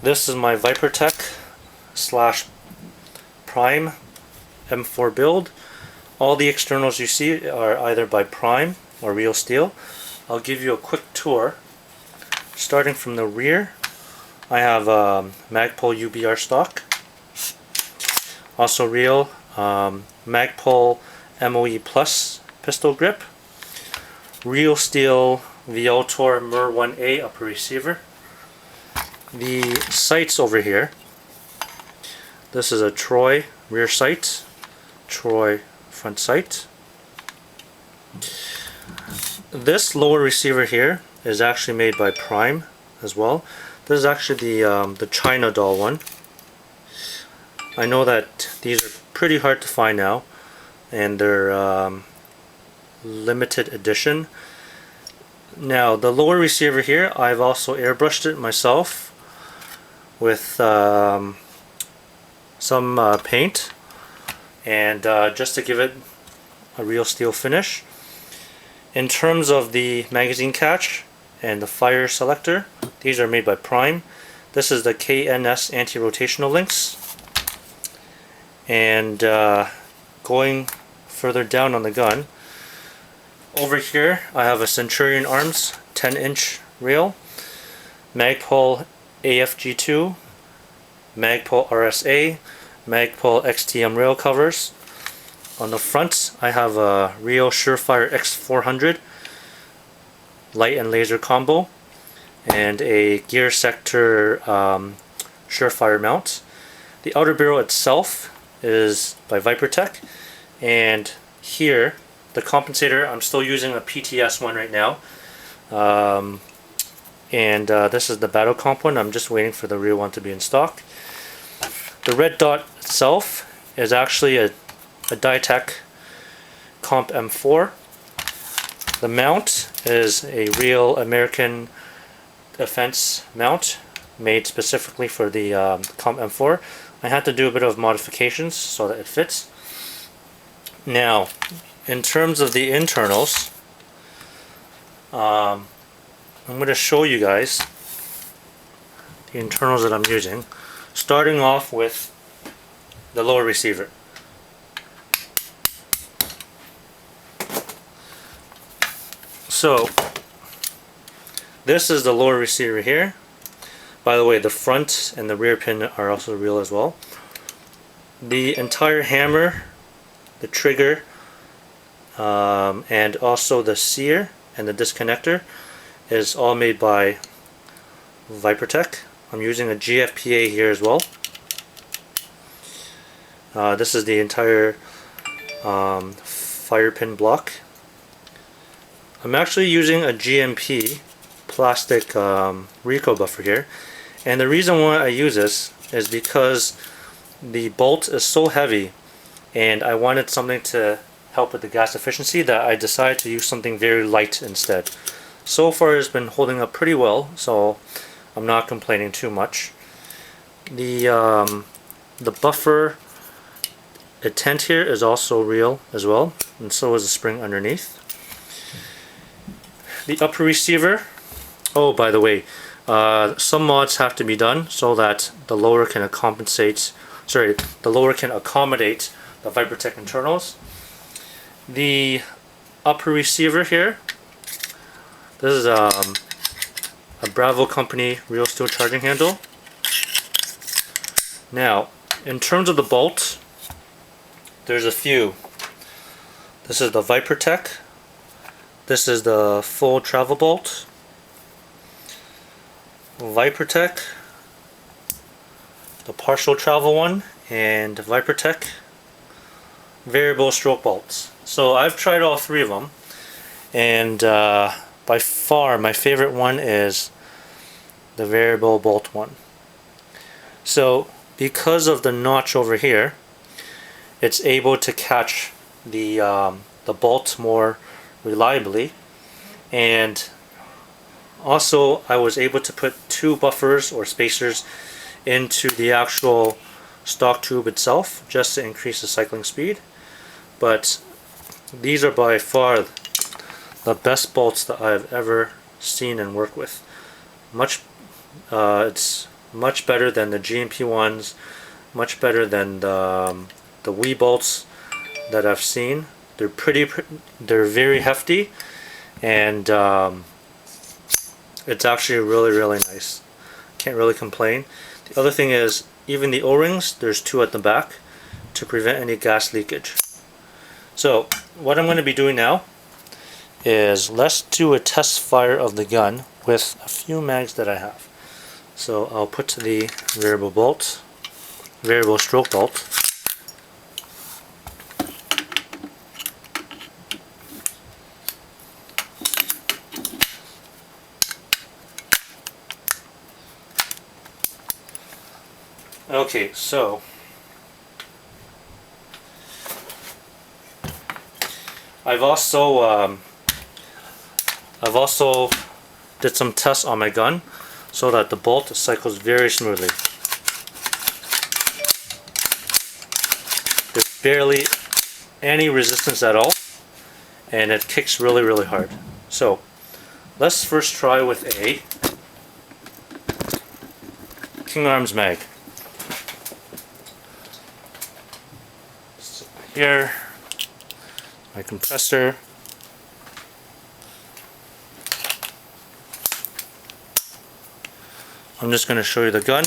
This is my ViperTech slash Prime M4 build. All the externals you see are either by Prime or Real Steel. I'll give you a quick tour. Starting from the rear, I have Magpul UBR stock. Also real Magpul MOE Plus pistol grip. Real Steel Viator MER 1A upper receiver. The sights over here. This is a Troy rear sight, Troy front sight. This lower receiver here is actually made by Prime as well. This is actually the China doll one. I know that these are pretty hard to find now, and they're limited edition. Now the lower receiver here, I've also airbrushed it myself with some paint, and just to give it a real steel finish. In terms of the magazine catch and the fire selector, these are made by Prime. This is the KNS anti-rotational links. And going further down on the gun, over here I have a Centurion Arms 10-inch rail, Magpul AFG2, Magpul RSA, Magpul XTM rail covers. On the front I have a Rio Surefire X400 light and laser combo and a gear sector Surefire mount. The outer barrel itself is by ViperTech, and here the compensator, I'm still using a PTS one right now, and this is the battle comp one. I'm just waiting for the real one to be in stock. The red dot itself is actually a Ditech Comp M4. The mount is a real American Defense mount made specifically for the Comp M4. I had to do a bit of modifications so that it fits. Now, in terms of the internals, I'm going to show you guys the internals that I'm using, starting off with the lower receiver. So, this is the lower receiver here. By the way, the front and the rear pin are also real as well. The entire hammer, the trigger, and also the sear and the disconnector is all made by ViperTech. I'm using a GFPA here as well. This is the entire fire pin block. I'm actually using a GMP plastic recoil buffer here, and the reason why I use this is because the bolt is so heavy and I wanted something to help with the gas efficiency that I decided to use something very light instead. So far it's been holding up pretty well, so I'm not complaining too much. The buffer, the tent here is also real as well, and so is the spring underneath. The upper receiver, oh by the way, some mods have to be done so that the lower can accommodate the ViperTech internals. The upper receiver here, this is a Bravo company real steel charging handle. Now, in terms of the bolt, there's a few. This is the ViperTech. This is the full travel bolt. ViperTech, the partial travel one, and ViperTech variable stroke bolts. So I've tried all three of them, and by far my favorite one is the variable bolt one. So because of the notch over here, it's able to catch the bolt more reliably, and also I was able to put two buffers or spacers into the actual stock tube itself just to increase the cycling speed. But these are by far the best bolts that I've ever seen and worked with. It's much better than the GMP ones, much better than the Wii bolts that I've seen. They're very hefty, and it's actually really nice. Can't really complain. The other thing is, even the O-rings, there's 2 at the back to prevent any gas leakage. So what I'm going to be doing now is let's do a test fire of the gun with a few mags that I have. So I'll put the variable stroke bolt. Okay, so I've also did some tests on my gun so that the bolt cycles very smoothly. There's barely any resistance at all, and it kicks really hard. So let's first try with a King Arms mag. Here, my compressor. I'm just going to show you the gun.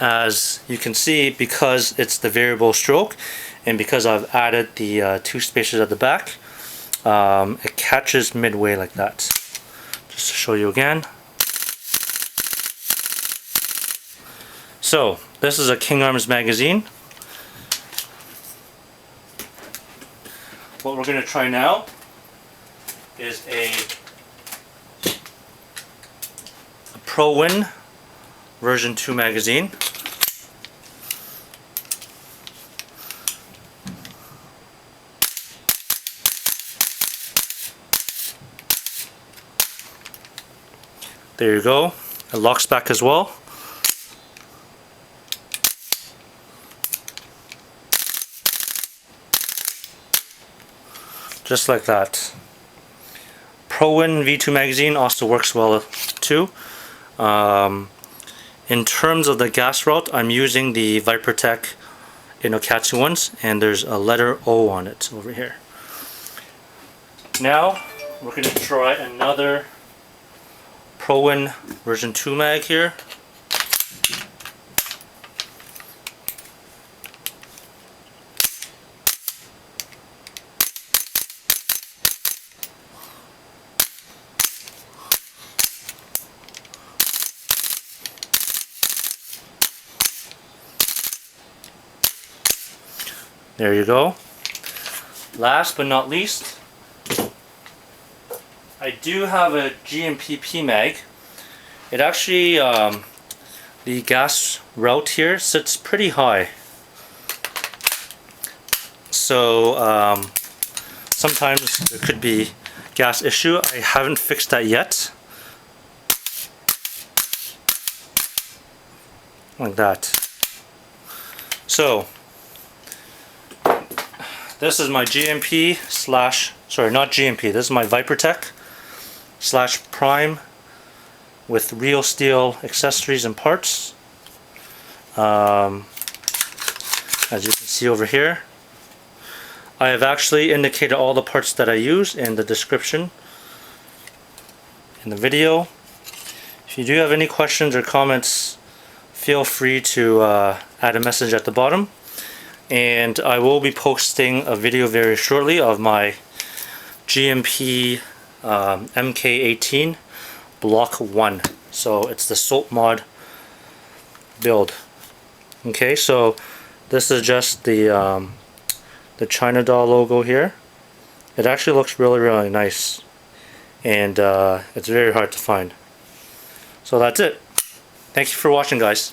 As you can see, because it's the variable stroke and because I've added the 2 spacers at the back, it catches midway like that. Just to show you again. So this is a King Arms magazine. What we're going to try now is a Pro Win version 2 magazine. There you go. It locks back as well. Just like that. Pro Win V2 magazine also works well too. In terms of the gas route, I'm using the Vipertech Inokatsu ones, and there's a letter O on it over here. Now we're going to try another Pro Win version 2 mag here. There you go. Last but not least, I do have a GMP mag. It actually, the gas route here sits pretty high. So sometimes there could be gas issue. I haven't fixed that yet. Like that. So this is my GMP slash, sorry, not GMP, this is my Vipertech / Prime with real steel accessories and parts. As you can see over here, I have actually indicated all the parts that I use in the description in the video. If you do have any questions or comments, feel free to add a message at the bottom. And I will be posting a video very shortly of my GMP MK18 Block 1. So it's the Salt Mod build. Okay, so this is just the China doll logo here. It actually looks really nice, and it's very hard to find. So that's it. Thank you for watching, guys.